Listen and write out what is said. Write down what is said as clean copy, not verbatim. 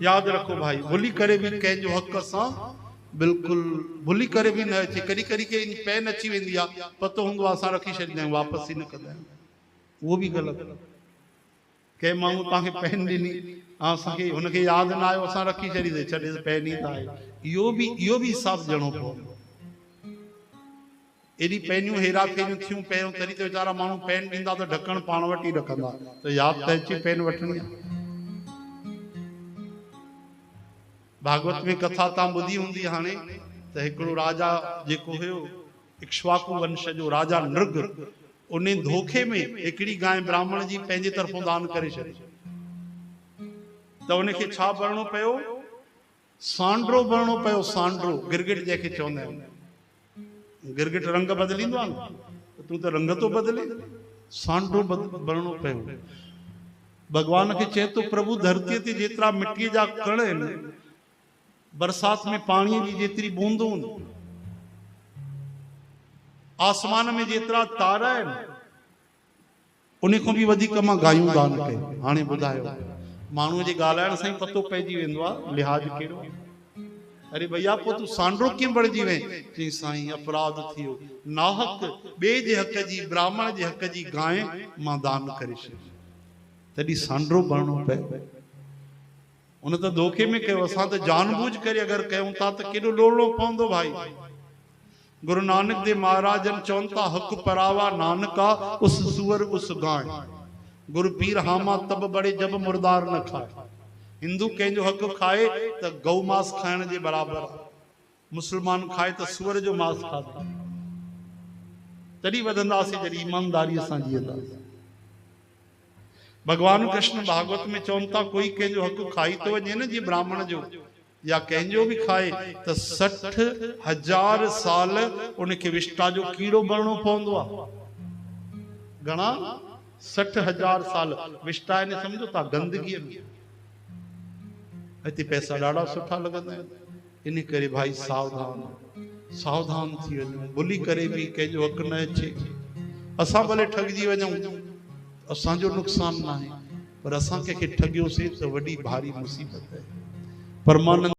याद रखो भाई, भुली करे भी कंहिंजो हक़ सां बिल्कुल भुली करे भी न अचे। कॾहिं कॾहिं के पेन अची वेंदी आहे, पतो हूंदो आहे असां रखी छॾींदा आहियूं, वापसि ई न कंदा आहियूं, उहो बि ग़लति। कंहिं माण्हू तव्हांखे पेन ॾिनी ऐं असांखे हुनखे यादि न आयो, असां रखी छॾींदे छॾे पेन ई न आहे, इहो बि हिसाबु ॾियणो पवंदो। एॾी पेनियूं हेरा फेरियूं थियूं पहिरियों, तॾहिं त वीचारा माण्हू पेन ॾींदा त ढकणु पाण वटि ई रखंदा, त यादि त अचे पेन वठणी आहे। भागवत में कथा तव्हां ॿुधी हूंदी हाणे, त हिकिड़ो राजा जेको हुयो इक्ष्वाकु वंश जो राजा नृग, उन धोखे में हिकिड़ी गांइ ब्राह्मण जी पंहिंजे तरफ़ों दान करे छॾी, त उनखे छा भरणो पियो? सांड्रो भरणो पियो, सांड्रो, गिरगिट जंहिंखे चवंदा आहिनि। गिरगिट रंग बदिलींदो आहे न, तूं त रंग तो बदिले, सांड्रो भरणो पियो। भगवान खे चए तो प्रभु धरतीअ ते जेतिरा मिटीअ जा कण आहिनि, बरसात में पाणीअ जी जेतिरी बूंदूं, आसमान में जेतिरा तारा आहिनि, उन खां बि वधीक मां गायूं दान कयूं। हाणे ॿुधायो, माण्हूअ जे ॻाल्हाइण सां ई पतो पइजी वेंदो आहे लिहाज़ कहिड़ो। अरे भैया पोइ तूं सांड्रो कीअं बणिजी वएं? चई साईं अपराध थियो, नाहक ॿिए जे हक़ जी, ब्राह्मण जे हक़ जी गांइ मां दान करे छॾी, तॾहिं सांड्रो भरणो पए। उन त धोखे में कयो, असां त जानबूझ करे अगरि कयूं था त केॾो लोड़णो पवंदो भाई। गुरु नानक देव महाराज चवनि था, हक़ परावा नानका उस सुअर उस गांइ। गुरु पीर हामा तब बड़े जब मुर्दार न खाए। हिंदू कंहिंजो हक़ खाए त गौ मांस खाइण जे बराबरि आहे, मुस्लमान खाए त सुअर जो मांस खाधो। तॾहिं वधंदासीं जॾहिं ईमानदारीअ सां जीअंदासीं। भगवान कृष्ण भागवत में चवनि था, कोई कंहिंजो हक़ खाई थो वञे न, जीअं ब्राह्मण जो या कंहिंजो बि खाए, त 60,000 साल उनखे विष्टा जो कीड़ो भरणो पवंदो आहे। घणा? 60,000 साल। विष्टा आहिनि सम्झो था गंदगीअ में। हिते पैसा ॾाढा सुठा लॻंदा आहिनि। इन करे भाई सावधान थी वञो, भुली करे बि कंहिंजो हक़ न अचे। असां भले ठॻिजी वञूं, असांजो नुक़सान न आहे, पर असां कंहिंखे ठॻियोसीं त वॾी भारी मुसीबत आहे। परमानंद